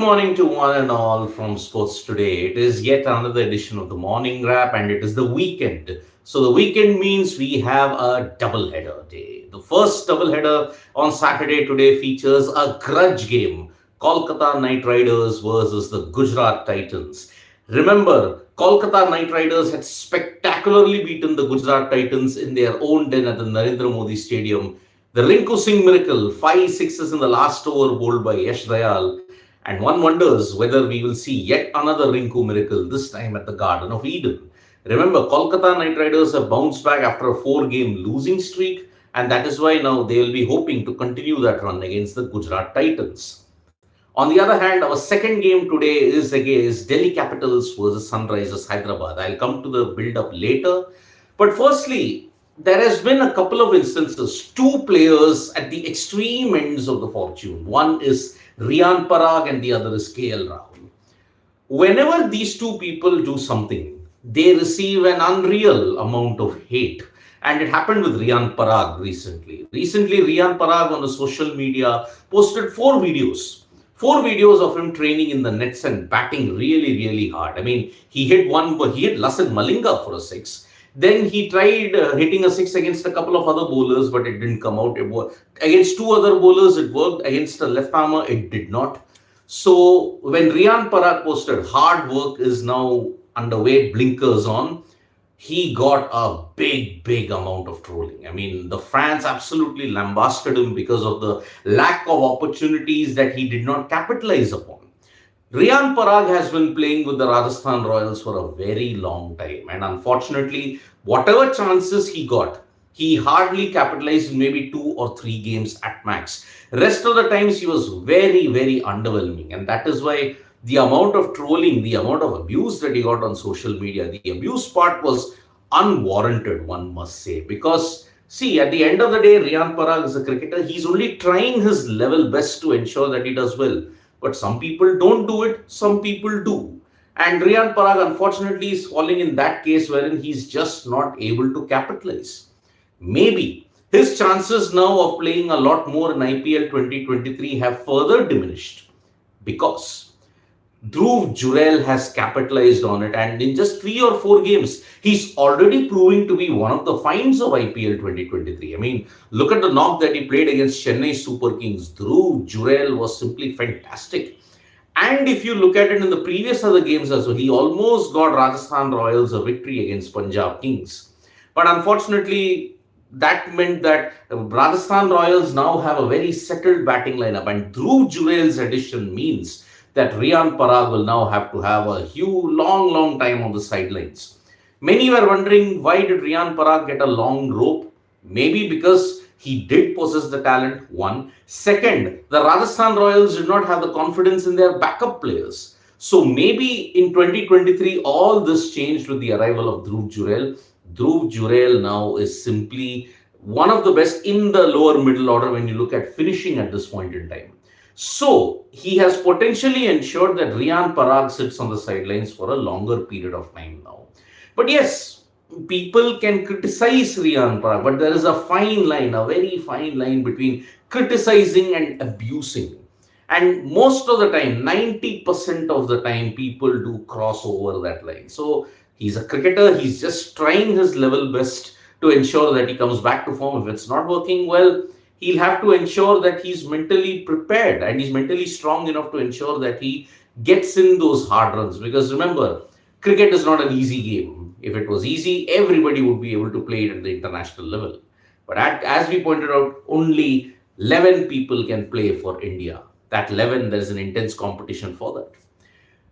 Morning to one and all from Sports Today. It is yet another edition of the morning wrap, and it is the weekend. So, the weekend means we have a double header day. The first double header on Saturday today features a grudge game, Kolkata Knight Riders versus the Gujarat Titans. Remember, Kolkata Knight Riders had spectacularly beaten the Gujarat Titans in their own den at the Narendra Modi Stadium. The Rinku Singh miracle, 5 sixes in the last over bowled by Yash Dayal, and one wonders whether we will see yet another Rinku miracle, this time at the Garden of Eden. Remember, Kolkata Knight Riders have bounced back after a 4 game losing streak, and that is why now they will be hoping to continue that run against the Gujarat Titans. On the other hand, our second game today is against Delhi Capitals versus Sunrisers Hyderabad. I'll come to the build up later. But firstly, there has been a couple of instances, two players at the extreme ends of the fortune. One is Riyan Parag and the other is KL Rahul. Whenever these two people do something, they receive an unreal amount of hate. And it happened with Riyan Parag recently. Recently, Riyan Parag on the social media posted four videos of him training in the nets and batting really, really hard. I mean, he hit Lasit Malinga for a six. Then he tried hitting a six against a couple of other bowlers, but it didn't come out. It was, against two other bowlers, it worked. Against a left armer, it did not. So when Riyan Parag posted, hard work is now underway, blinkers on, he got a big amount of trolling. I mean, the fans absolutely lambasted him because of the lack of opportunities that he did not capitalize upon. Riyan Parag has been playing with the Rajasthan Royals for a very long time, and unfortunately, whatever chances he got, he hardly capitalized in maybe 2 or 3 games at max. Rest of the times, he was very underwhelming, and that is why the amount of trolling, the amount of abuse that he got on social media, the abuse part was unwarranted, one must say. Because, see, at the end of the day, Riyan Parag is a cricketer. He's only trying his level best to ensure that he does well. But some people don't do it, some people do. And Riyan Parag, unfortunately, is falling in that case wherein he's just not able to capitalize. Maybe his chances now of playing a lot more in IPL 2023 have further diminished because Dhruv Jurel has capitalized on it, and in just 3 or 4 games, he's already proving to be one of the finds of IPL 2023. I mean, look at the knock that he played against Chennai Super Kings. Dhruv Jurel was simply fantastic. And if you look at it in the previous other games as well, he almost got Rajasthan Royals a victory against Punjab Kings. But unfortunately, that meant that Rajasthan Royals now have a very settled batting lineup, and Dhruv Jurel's addition means that Riyan Parag will now have to have a long time on the sidelines. Many were wondering, why did Riyan Parag get a long rope? Maybe because he did possess the talent, one. Second, the Rajasthan Royals did not have the confidence in their backup players. So maybe in 2023, all this changed with the arrival of Dhruv Jurel. Dhruv Jurel now is simply one of the best in the lower middle order when you look at finishing at this point in time. So he has potentially ensured that Riyan Parag sits on the sidelines for a longer period of time now. But yes, people can criticize Riyan Parag, but there is a fine line, a very fine line between criticizing and abusing. And most of the time, 90% of the time, people do cross over that line. So he's a cricketer, he's just trying his level best to ensure that he comes back to form. If it's not working well, he'll have to ensure that he's mentally prepared and he's mentally strong enough to ensure that he gets in those hard runs. Because remember, cricket is not an easy game. If it was easy, everybody would be able to play it at the international level. But as we pointed out, only 11 people can play for India. That 11, there's an intense competition for that.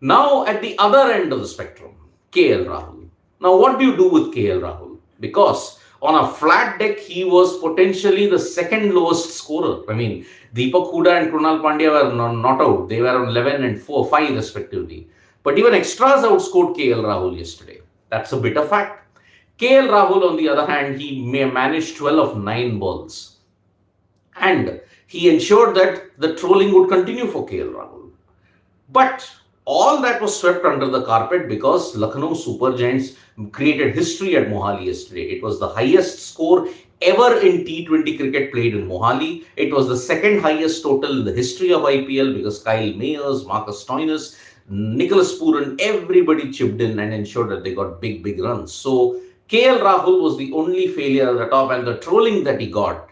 Now, at the other end of the spectrum, KL Rahul. Now, what do you do with KL Rahul? Because on a flat deck, he was potentially the second lowest scorer. I mean, Deepak Hooda and Krunal Pandya were not out. They were on 11 and 5 respectively. But even extras outscored KL Rahul yesterday. That's a bitter fact. KL Rahul, on the other hand, he may manage 12 of 9 balls. And he ensured that the trolling would continue for KL Rahul. But all that was swept under the carpet because Lucknow Super Giants created history at Mohali yesterday. It was the highest score ever in T20 cricket played in Mohali. It was the second highest total in the history of IPL because Kyle Mayers, Marcus Stoinis, Nicholas Pooran, everybody chipped in and ensured that they got big, big runs. So KL Rahul was the only failure at the top, and the trolling that he got,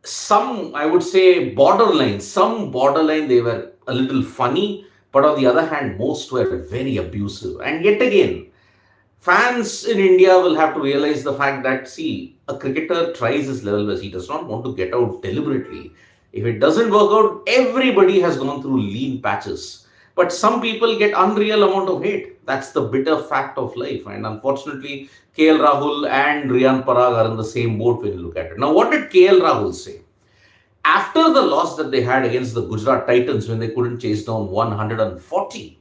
some, I would say, borderline, they were a little funny, but on the other hand, most were very abusive. And yet again, fans in India will have to realize the fact that, see, a cricketer tries his level best. He does not want to get out deliberately. If it doesn't work out, everybody has gone through lean patches. But some people get unreal amount of hate. That's the bitter fact of life. And unfortunately, KL Rahul and Riyan Parag are in the same boat when you look at it. Now, what did KL Rahul say? After the loss that they had against the Gujarat Titans when they couldn't chase down 140,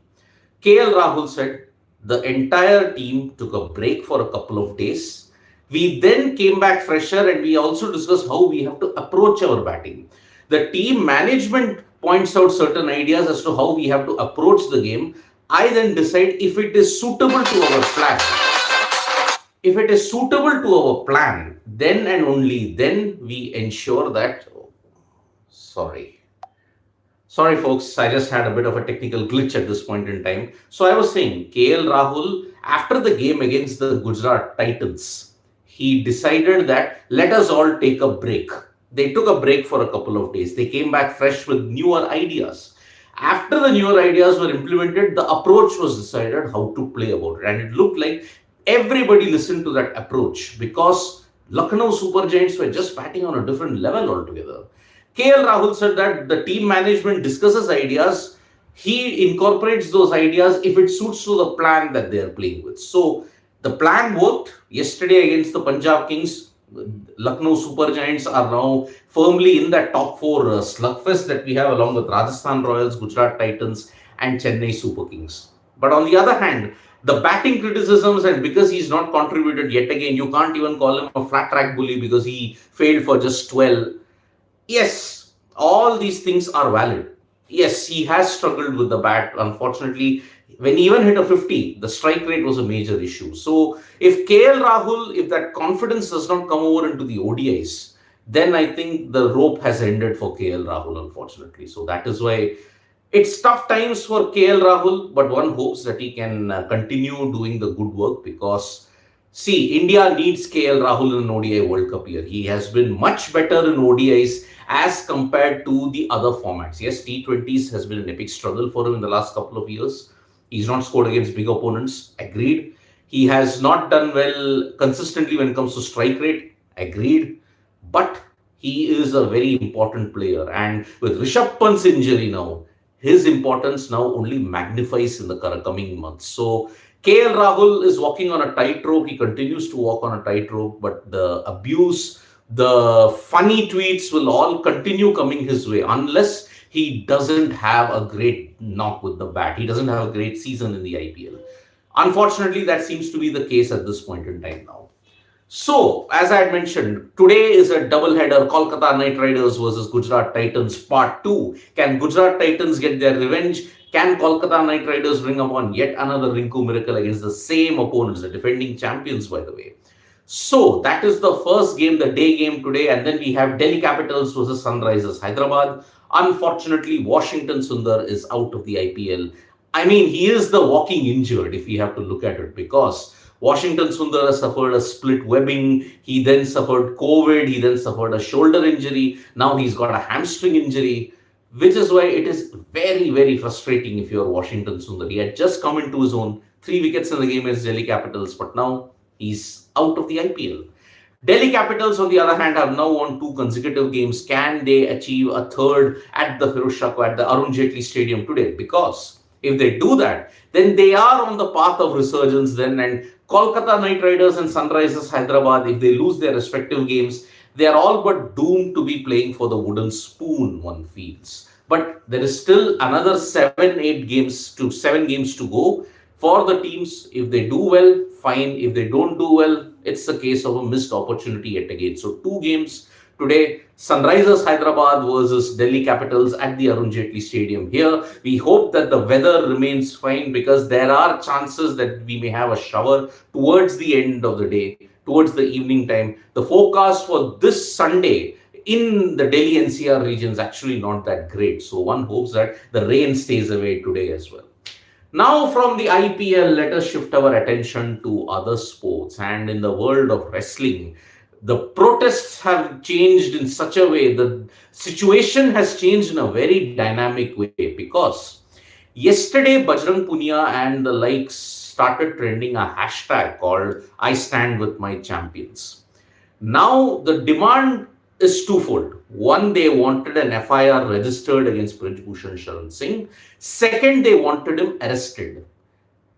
KL Rahul said, the entire team took a break for a couple of days. We then came back fresher and we also discussed how we have to approach our batting. The team management points out certain ideas as to how we have to approach the game. I then decide if it is suitable to our plan. If it is suitable to our plan, then and only then we ensure that. Sorry. Sorry, folks, I just had a bit of a technical glitch at this point in time. So I was saying, KL Rahul, after the game against the Gujarat Titans, he decided that let us all take a break. They took a break for a couple of days. They came back fresh with newer ideas. After the newer ideas were implemented, the approach was decided how to play about it. And it looked like everybody listened to that approach because Lucknow Super Giants were just batting on a different level altogether. KL Rahul said that the team management discusses ideas. He incorporates those ideas if it suits to the plan that they are playing with. So the plan worked. Yesterday against the Punjab Kings, Lucknow Super Giants are now firmly in that top four slugfest that we have along with Rajasthan Royals, Gujarat Titans and Chennai Super Kings. But on the other hand, the batting criticisms, and because he's not contributed yet again, you can't even call him a flat track bully because he failed for just 12. Yes, all these things are valid. Yes, he has struggled with the bat. Unfortunately, when he even hit a 50, the strike rate was a major issue. So if KL Rahul, if that confidence does not come over into the ODIs, then I think the rope has ended for KL Rahul, unfortunately. So that is why it's tough times for KL Rahul, but one hopes that he can continue doing the good work because, see, India needs KL Rahul in an ODI World Cup year. He has been much better in ODIs as compared to the other formats. Yes, T20s has been an epic struggle for him in the last couple of years. He's not scored against big opponents. Agreed. He has not done well consistently when it comes to strike rate. Agreed. But he is a very important player. And with Rishabh Pant's injury now, his importance now only magnifies in the coming months. So KL Rahul is walking on a tightrope. He continues to walk on a tightrope, but the abuse, the funny tweets will all continue coming his way unless he doesn't have a great knock with the bat. He doesn't have a great season in the IPL. Unfortunately, that seems to be the case at this point in time now. So, as I had mentioned, today is a double-header, Kolkata Knight Riders versus Gujarat Titans Part 2. Can Gujarat Titans get their revenge? Can Kolkata Knight Riders bring upon yet another Rinku miracle against the same opponents, the defending champions, by the way? So, that is the first game, the day game today. And then we have Delhi Capitals versus Sunrisers Hyderabad. Unfortunately, Washington Sundar is out of the IPL. I mean, he is the walking injured if we have to look at it because Washington Sundar suffered a split webbing. He then suffered COVID. He then suffered a shoulder injury. Now he's got a hamstring injury, which is why it is very, very frustrating if you're Washington Sundar. He had just come into his own, 3 wickets in the game against Delhi Capitals, but now he's out of the IPL. Delhi Capitals, on the other hand, have now won 2 consecutive games. Can they achieve a third at the at the Arun Jaitley Stadium today? Because if they do that, then they are on the path of resurgence then, and Kolkata Knight Riders and Sunrisers Hyderabad, if they lose their respective games, they are all but doomed to be playing for the wooden spoon, one feels. But there is still another 7 games to go for the teams. If they do well, fine. If they don't do well, it's a case of a missed opportunity yet again. So 2 games today, Sunrisers Hyderabad versus Delhi Capitals at the Arun Jaitley Stadium. Here, we hope that the weather remains fine because there are chances that we may have a shower towards the end of the day. towards the evening time. The forecast for this Sunday in the Delhi NCR region is actually not that great. So one hopes that the rain stays away today as well. Now, from the IPL, let us shift our attention to other sports. And in the world of wrestling, the protests have changed in such a way, the situation has changed in a very dynamic way because yesterday Bajrang Punia and the likes started trending a hashtag called I Stand With My Champions. Now, the demand is twofold. One, they wanted an FIR registered against Brij Bhushan Sharan Singh. Second, they wanted him arrested.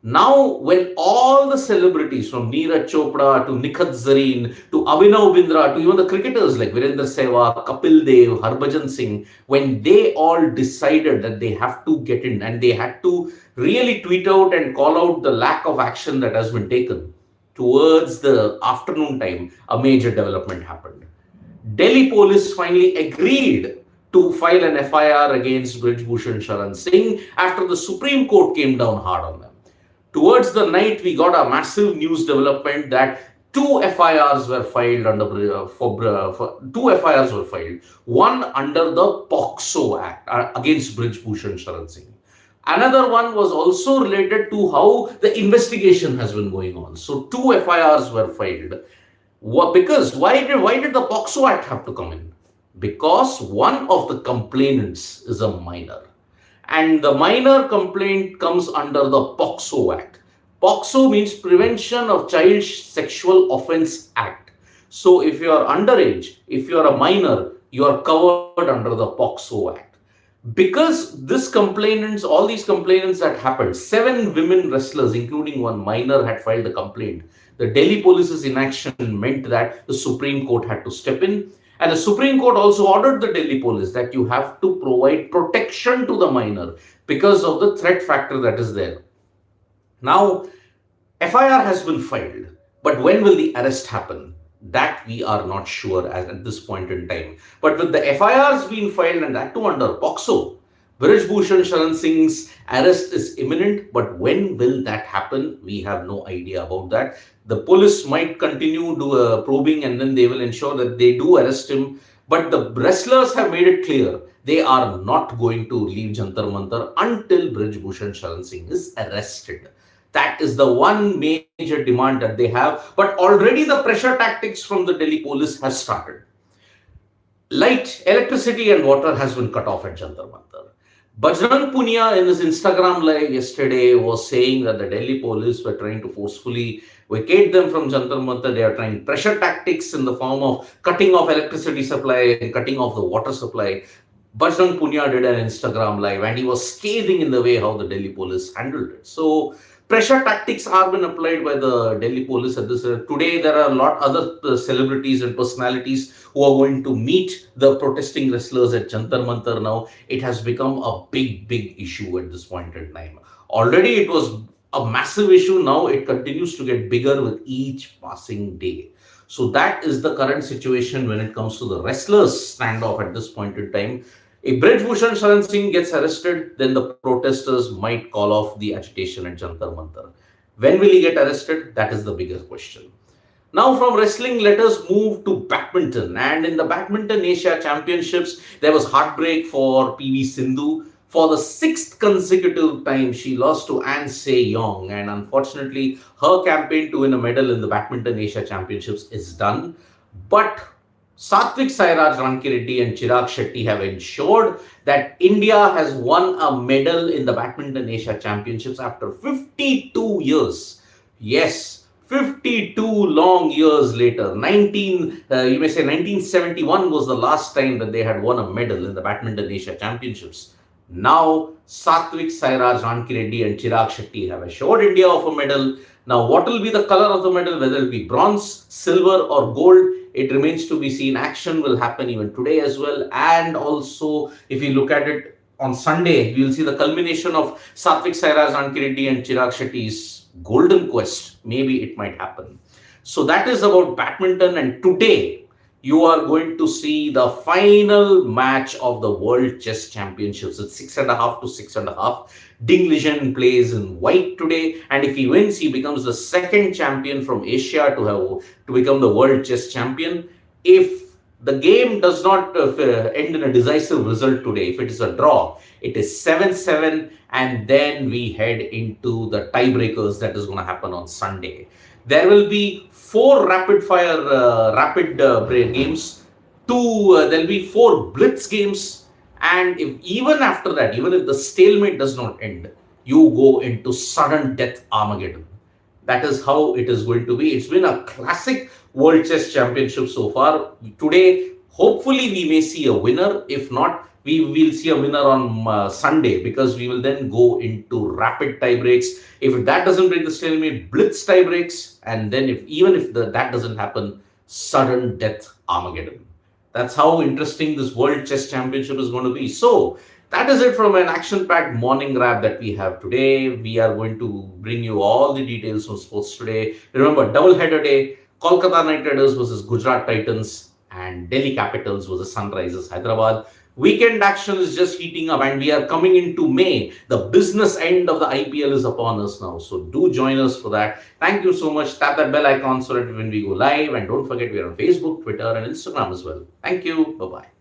Now, when all the celebrities from Neeraj Chopra to Nikhat Zareen to Abhinav Bindra to even the cricketers like Virendra Sehwag, Kapil Dev, Harbhajan Singh, when they all decided that they have to get in and they had to really tweet out and call out the lack of action that has been taken, towards the afternoon time, a major development happened. Delhi police finally agreed to file an FIR against Brij Bhushan Sharan Singh after the Supreme Court came down hard on them. Towards the night, we got a massive news development that two FIRs were filed two FIRs were filed. One under the POXO Act against Brij Bhushan Sharan Singh. Another one was also related to how the investigation has been going on. So two FIRs were filed. Because why did the POXO Act have to come in? Because one of the complainants is a minor. And the minor complaint comes under the POXO Act. POXO means Prevention of Child Sexual Offence Act. So if you are underage, if you are a minor, you are covered under the POXO Act. Because all these complainants that happened, 7 women wrestlers, including one minor, had filed a complaint. The Delhi police's inaction meant that the Supreme Court had to step in. And the Supreme Court also ordered the Delhi police that you have to provide protection to the minor because of the threat factor that is there. Now, FIR has been filed, but when will the arrest happen? That we are not sure at this point in time. But with the FIRs being filed and that too under POXO, Brij Bhushan Sharan Singh's arrest is imminent, but when will that happen? We have no idea about that. The police might continue probing and then they will ensure that they do arrest him. But the wrestlers have made it clear they are not going to leave Jantar Mantar until Brij Bhushan Sharan Singh is arrested. That is the one major demand that they have. But already the pressure tactics from the Delhi police has started. Light, electricity and water has been cut off at Jantar Mantar. Bajrang Punia in his Instagram live yesterday was saying that the Delhi police were trying to forcefully vacate them from Jantar Mantar. They are trying pressure tactics in the form of cutting off electricity supply and cutting off the water supply. Bajrang Punia did an Instagram live and he was scathing in the way how the Delhi police handled it. So pressure tactics are been applied by the Delhi police at this. Today, there are a lot other celebrities and personalities who are going to meet the protesting wrestlers at Jantar Mantar now. It has become a big issue at this point in time. Already, it was a massive issue. Now, it continues to get bigger with each passing day. So that is the current situation when it comes to the wrestlers standoff at this point in time. If Brij Bhushan Sharan Singh gets arrested, then the protesters might call off the agitation at Jantar Mantar. When will he get arrested? That is the bigger question. Now from wrestling, let us move to badminton. And in the Badminton Asia Championships, there was heartbreak for PV Sindhu. For the 6th consecutive time, she lost to An Se Yong. And unfortunately, her campaign to win a medal in the Badminton Asia Championships is done. But Satvik Sairaj Rankireddy and Chirag Shetty have ensured that India has won a medal in the Badminton Asia Championships after 52 years. Yes, 52 long years later. 1971 was the last time that they had won a medal in the Badminton Asia Championships. Now, Satvik Sairaj Rankireddy and Chirag Shetty have assured India of a medal. Now, what will be the color of the medal, whether it be bronze, silver or gold? It remains to be seen. Action will happen even today as well. And also, if you look at it on Sunday, you will see the culmination of Satvik Sairaj Rankireddy and Chirag Shetty's golden quest. Maybe it might happen. So that is about badminton. And today, you are going to see the final match of the World Chess Championships. It's 6.5 to 6.5. Ding Liren plays in white today, and if he wins, he becomes the second champion from Asia to become the World Chess Champion. If the game does not end in a decisive result today, if it is a draw, it is 7-7, and then we head into the tiebreakers that is going to happen on Sunday. There will be four rapid break games. There'll be four blitz games, and if even after that, even if the stalemate does not end, you go into sudden death Armageddon. That is how it is going to be. It's been a classic World Chess Championship so far. Today, hopefully, we may see a winner. If not, we will see a winner on Sunday, because we will then go into rapid tie breaks. If that doesn't break the stalemate, blitz tie breaks, and then that doesn't happen, sudden death Armageddon. That's how interesting this World Chess Championship is going to be. So that is it from an action-packed morning wrap that we have today. We are going to bring you all the details from sports today. Remember, double-header day: Kolkata Knight Riders versus Gujarat Titans, and Delhi Capitals versus Sunrisers Hyderabad. Weekend action is just heating up, and we are coming into May. The business end of the IPL is upon us now. So do join us for that. Thank you so much. Tap that bell icon so that when we go live, and don't forget we are on Facebook, Twitter, and Instagram as well. Thank you. Bye-bye.